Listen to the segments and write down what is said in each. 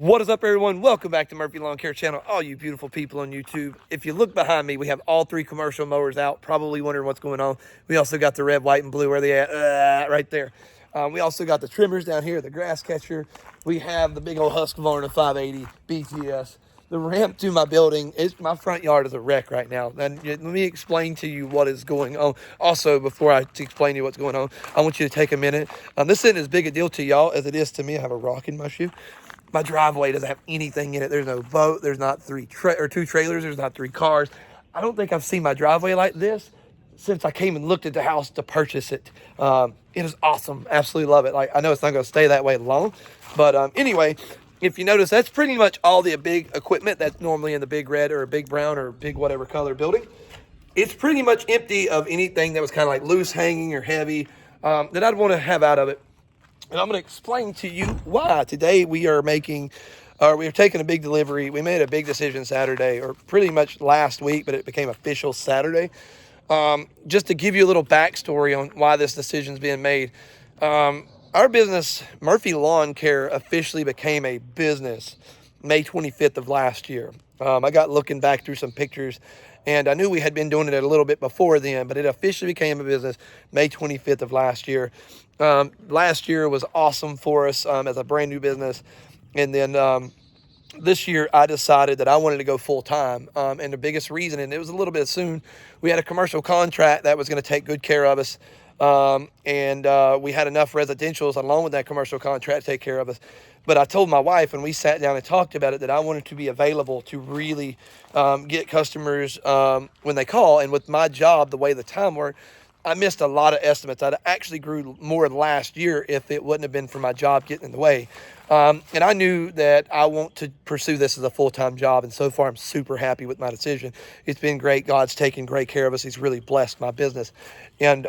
What is up, everyone? Welcome back to Murphy Lawn Care Channel, all you beautiful people on YouTube. If you look behind me, we have all three commercial mowers out, probably wondering what's going on. We also got the red, white, and blue. Where are they at? Right there. We also got the trimmers down here, the grass catcher. We have the big old Husqvarna 580 BTS. The ramp to my building my front yard is a wreck right now. And let me explain to you what is going on. Also, before I explain to you what's going on, I want you to take a minute. This isn't as big a deal to y'all as it is to me. I have a rock in my shoe. My driveway doesn't have anything in it. There's no boat. There's not two trailers. There's not three cars. I don't think I've seen my driveway like this since I came and looked at the house to purchase it. It is awesome. Absolutely love it. Like, I know it's not going to stay that way long, but anyway, if you notice, that's pretty much all the big equipment that's normally in the big red or a big brown or big whatever color building. It's pretty much empty of anything that was kind of like loose hanging or heavy that I'd want to have out of it. And I'm going to explain to you why. Today we are taking a big delivery. We made a big decision Saturday, or pretty much last week, but it became official Saturday. Just to give you a little backstory on why this decision is being made. Our business, Murphy Lawn Care, officially became a business May 25th of last year. I got looking back through some pictures, and I knew we had been doing it a little bit before then, but it officially became a business May 25th of last year. Last year was awesome for us as a brand new business. And then this year I decided that I wanted to go full time. And the biggest reason, and it was a little bit soon, we had a commercial contract that was going to take good care of us. And we had enough residentials along with that commercial contract to take care of us. But I told my wife, and we sat down and talked about it, that I wanted to be available to really get customers when they call. And with my job, the way the time worked, I missed a lot of estimates. I'd actually grew more last year if it wouldn't have been for my job getting in the way. And I knew that I want to pursue this as a full-time job. And so far, I'm super happy with my decision. It's been great. God's taken great care of us. He's really blessed my business. And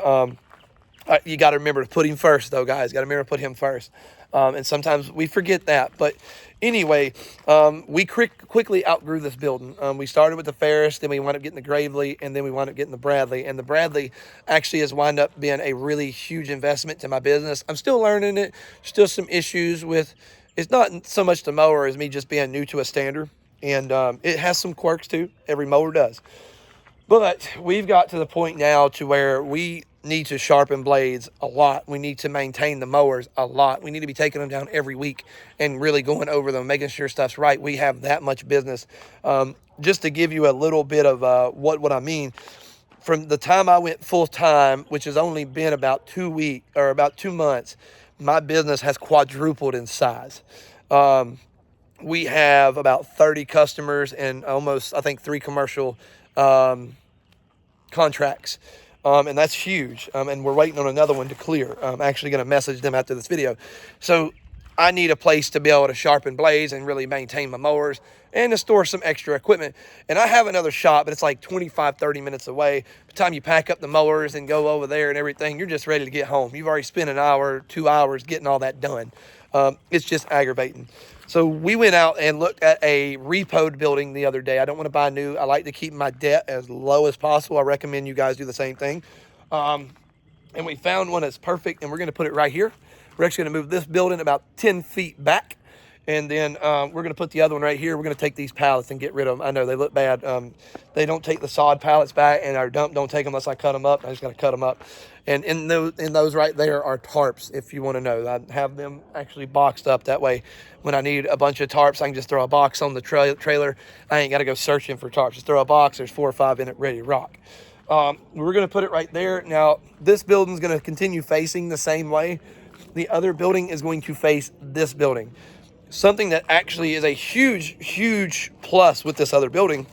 you got to remember to put him first, though, guys. Got to remember to put him first. And sometimes we forget that. But anyway, we quickly outgrew this building. We started with the Ferris, then we wound up getting the Gravely, and then we wound up getting the Bradley. And the Bradley actually has wound up being a really huge investment to my business. I'm still learning it. Still some issues with, it's not so much the mower as me just being new to a stander. And it has some quirks too. Every mower does. But we've got to the point now to where we need to sharpen blades a lot. We need to maintain the mowers a lot. We need to be taking them down every week and really going over them, making sure stuff's right. We have that much business. Just to give you a little bit of what I mean, from the time I went full time, which has only been about 2 weeks or about 2 months, my business has quadrupled in size. We have about 30 customers and almost, I think, 3 commercial contracts. And that's huge. And we're waiting on another one to clear. I'm actually going to message them after this video. So I need a place to be able to sharpen blades and really maintain my mowers and to store some extra equipment. And I have another shop, but it's like 25, 30 minutes away. By the time you pack up the mowers and go over there and everything, you're just ready to get home. You've already spent an hour, 2 hours getting all that done. It's just aggravating. So we went out and looked at a repoed building the other day. I don't want to buy new. I like to keep my debt as low as possible. I recommend you guys do the same thing. And we found one that's perfect, and we're going to put it right here. We're actually going to move this building about 10 feet back, and then we're going to put the other one right here. We're going to take these pallets and get rid of them. I know they look bad. They don't take the sod pallets back, and our dump don't take them unless I cut them up. I just got to cut them up. And in those right there are tarps, if you want to know. I have them actually boxed up. That way, when I need a bunch of tarps, I can just throw a box on the trailer. I ain't got to go searching for tarps. Just throw a box. There's 4 or 5 in it, ready to rock. We're going to put it right there. Now, this building's going to continue facing the same way. The other building is going to face this building. Something that actually is a huge, huge plus with this other building.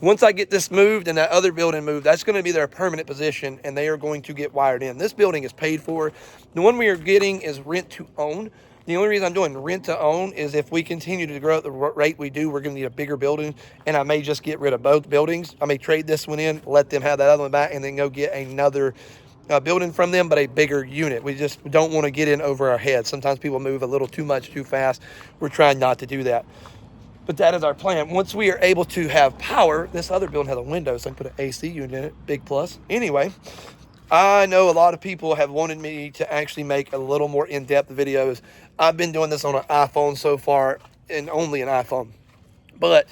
Once I get this moved and that other building moved, that's going to be their permanent position, and they are going to get wired in. This building is paid for. The one we are getting is rent to own. The only reason I'm doing rent to own is if we continue to grow at the rate we do, we're going to need a bigger building, and I may just get rid of both buildings. I may trade this one in, let them have that other one back, and then go get another building from them, but a bigger unit. We just don't want to get in over our heads. Sometimes people move a little too much, too fast. We're trying not to do that. But that is our plan. Once we are able to have power, this other building has a window, so I can put an AC unit in it. Big plus. Anyway, I know a lot of people have wanted me to actually make a little more in-depth videos. I've been doing this on an iPhone so far. and only an iPhone. But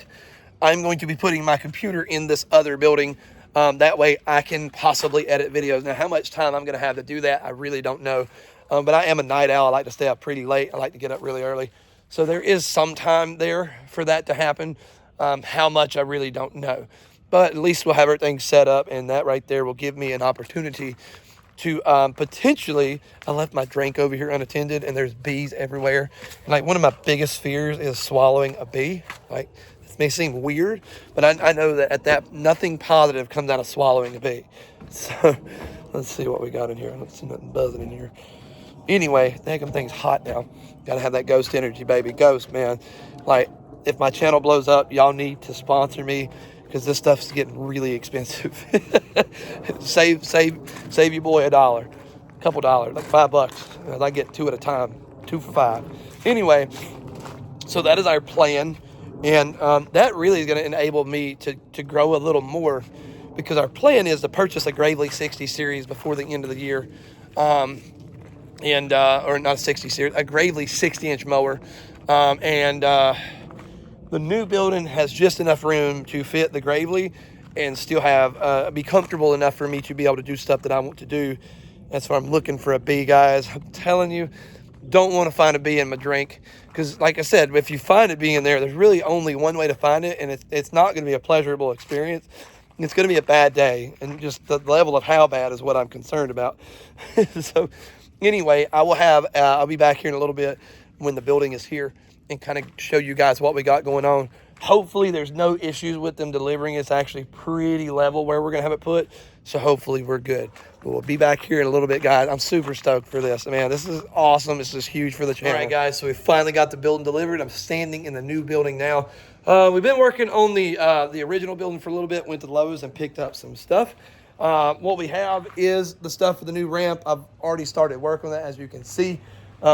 I'm going to be putting my computer in this other building. That way I can possibly edit videos. Now, how much time I'm going to have to do that, I really don't know. But I am a night owl. I like to stay up pretty late. I like to get up really early. So there is some time there for that to happen. How much, I really don't know. But at least we'll have everything set up, and that right there will give me an opportunity to potentially, I left my drink over here unattended, and there's bees everywhere. And like, one of my biggest fears is swallowing a bee. Like, it may seem weird, but I know that at that, nothing positive comes out of swallowing a bee. So let's see what we got in here. I don't see nothing buzzing in here. Anyway, the heck, thing's hot now. Gotta have that ghost energy, baby. Ghost, man. Like, if my channel blows up, y'all need to sponsor me, because this stuff's getting really expensive. save your boy $1, a couple dollars, like $5. I get 2 at a time, 2 for $5. Anyway, so that is our plan, and that really is going to enable me to grow a little more, because our plan is to purchase a Gravely 60 series before the end of the year, or not a 60 series, a Gravely 60-inch mower, the new building has just enough room to fit the Gravely and still have be comfortable enough for me to be able to do stuff that I want to do. That's why I'm looking for a bee, guys. I'm telling you, don't want to find a bee in my drink, because like I said, if you find a bee in there, there's really only one way to find it, and it's not going to be a pleasurable experience. It's going to be a bad day, and just the level of how bad is what I'm concerned about. So anyway, I'll be back here in a little bit when the building is here, and kind of show you guys what we got going on. Hopefully there's no issues with them delivering. It's actually pretty level where we're gonna have it put, so hopefully we're good. But we'll be back here in a little bit, guys. I'm super stoked for this, man. This is awesome. This is huge for the channel. All right, guys, so we finally got the building delivered. I'm standing in the new building now. We've been working on the original building for a little bit. Went to Lowe's and picked up some stuff. What we have is the stuff for the new ramp. I've already started work on that, as you can see.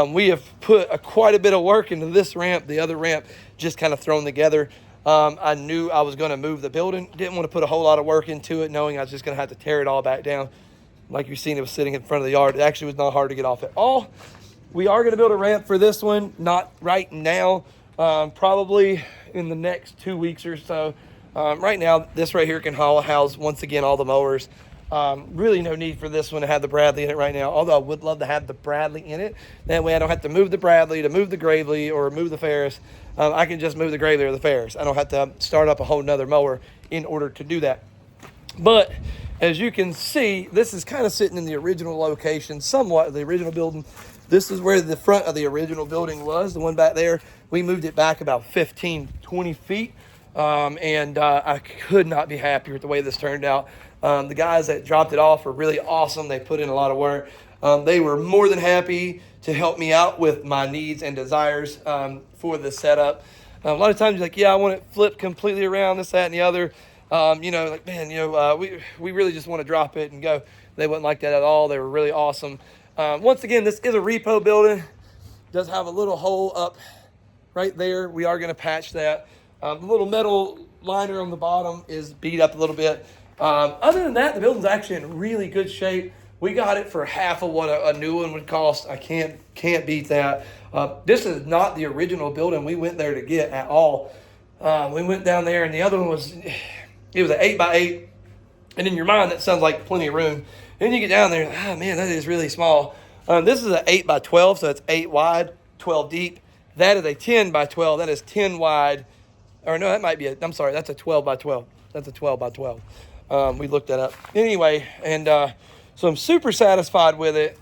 We have put quite a bit of work into this ramp. The other ramp just kind of thrown together. I knew I was going to move the building. Didn't want to put a whole lot of work into it, knowing I was just going to have to tear it all back down. Like you've seen, it was sitting in front of the yard. It actually was not hard to get off at all. We are going to build a ramp for this one. Not right now. Probably in the next 2 weeks or so. Right now, this right here can house, once again, all the mowers. Really no need for this one to have the Bradley in it right now, although I would love to have the Bradley in it. That way I don't have to move the Bradley to move the Gravely or move the Ferris. I can just move the Gravely or the Ferris. I don't have to start up a whole nother mower in order to do that. But as you can see, this is kind of sitting in the original location, somewhat of the original building. This is where the front of the original building was, the one back there. We moved it back about 15, 20 feet. I could not be happier with the way this turned out. The guys that dropped it off were really awesome. They put in a lot of work. They were more than happy to help me out with my needs and desires for the setup. A lot of times you're like, yeah, I want it flipped completely around, this, that, and the other. Like, man, we really just want to drop it and go. They wasn't like that at all. They were really awesome. Once again, this is a repo building. Does have a little hole up right there. We are going to patch that. The little metal liner on the bottom is beat up a little bit. Other than that, the building's actually in really good shape. We got it for half of what a new one would cost. I can't beat that. This is not the original building we went there to get at all. We went down there, and the other one was, it was an 8x8. And in your mind, that sounds like plenty of room. Then you get down there, man, that is really small. This is an 8x12, so it's 8 wide, 12 deep. That is a 10x12. That is 10 wide. Or no, that might be I'm sorry, that's a 12x12. That's a 12x12. We looked that up. Anyway, and so I'm super satisfied with it.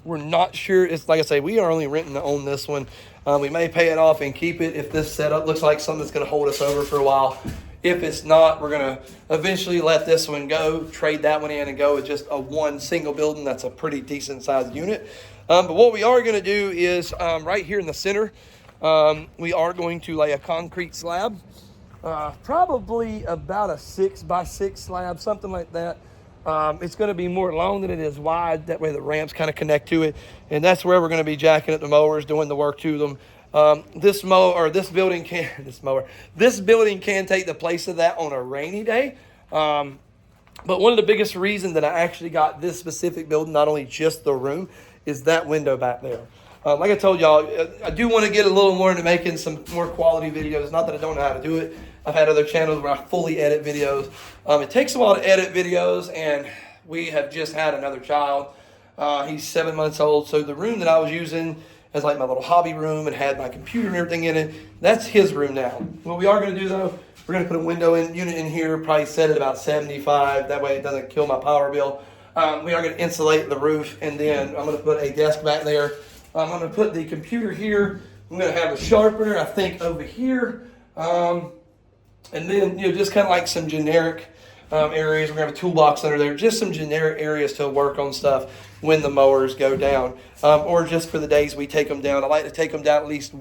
We're not sure. It's like I say, we are only renting to own this one. We may pay it off and keep it if this setup looks like something that's going to hold us over for a while. If it's not, we're going to eventually let this one go, trade that one in, and go with just one single building. That's a pretty decent sized unit. But what we are going to do is right here in the center, we are going to lay a concrete slab. Probably about a 6x6 slab, something like that. It's going to be more long than it is wide. That way the ramps kind of connect to it. And that's where we're going to be jacking up the mowers, doing the work to them. This building can take the place of that on a rainy day. But one of the biggest reasons that I actually got this specific building, not only just the room, is that window back there. Like I told y'all, I do want to get a little more into making some more quality videos. Not that I don't know how to do it. I've had other channels where I fully edit videos. It takes a while to edit videos, and we have just had another child. He's 7 months old, so the room that I was using as like my little hobby room and had my computer and everything in it, that's his room now. What we are going to do though, we're going to put a window unit in here, probably set it about 75. That way it doesn't kill my power bill. We are going to insulate the roof, and then I'm going to put a desk back there. I'm going to put the computer here. I'm going to have a sharpener, I think, over here. And then, just kind of like some generic areas. We're going to have a toolbox under there. Just some generic areas to work on stuff when the mowers go down. Or just for the days we take them down. I like to take them down at least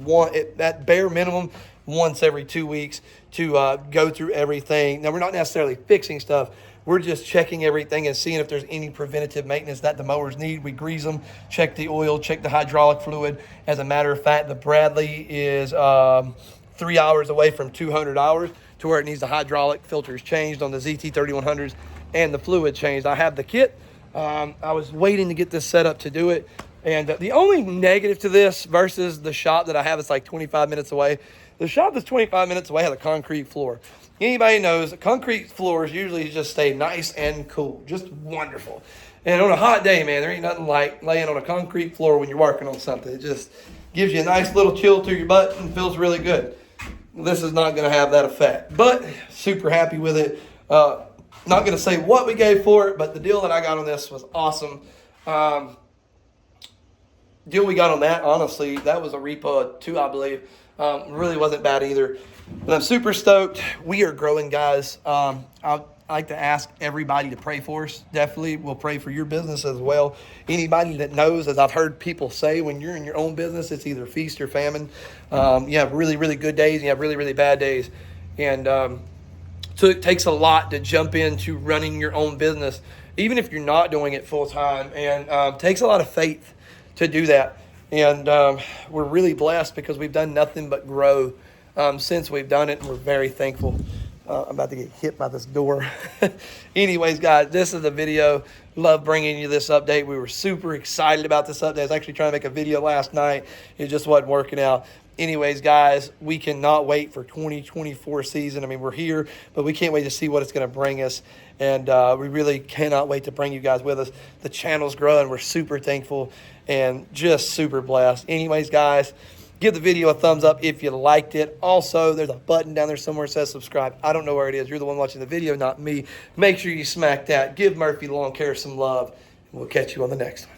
at bare minimum, once every 2 weeks to go through everything. Now, we're not necessarily fixing stuff. We're just checking everything and seeing if there's any preventative maintenance that the mowers need. We grease them, check the oil, check the hydraulic fluid. As a matter of fact, the Bradley is 3 hours away from 200 hours to where it needs the hydraulic filters changed on the ZT3100s and the fluid changed. I have the kit. I was waiting to get this set up to do it. And the only negative to this versus the shop that I have is like 25 minutes away. The shop that's 25 minutes away has a concrete floor. Anybody knows concrete floors usually just stay nice and cool, just wonderful. And on a hot day, man, there ain't nothing like laying on a concrete floor when you're working on something. It just gives you a nice little chill through your butt and feels really good. This is not going to have that effect, but super happy with it. Not going to say what we gave for it, but the deal that I got on this was awesome. Deal we got on that, honestly, that was a repo 2, I believe. Really wasn't bad either. But I'm super stoked. We are growing, guys. I'd like to ask everybody to pray for us. Definitely, we'll pray for your business as well. Anybody that knows, as I've heard people say, when you're in your own business, it's either feast or famine. You have really, really good days, and you have really, really bad days. And so it takes a lot to jump into running your own business, even if you're not doing it full time. And it takes a lot of faith to do that. And we're really blessed because we've done nothing but grow since we've done it, and we're very thankful. I'm about to get hit by this door. Anyways, guys, this is the video. Love bringing you this update. We were super excited about this update. I was actually trying to make a video last night. It just wasn't working out. Anyways, guys, we cannot wait for 2024 season. I mean, we're here, but we can't wait to see what it's going to bring us. And we really cannot wait to bring you guys with us. The channel's growing. We're super thankful and just super blessed. Anyways, guys, give the video a thumbs up if you liked it. Also, there's a button down there somewhere that says subscribe. I don't know where it is. You're the one watching the video, not me. Make sure you smack that. Give Murphy Lawn Care some love. And we'll catch you on the next one.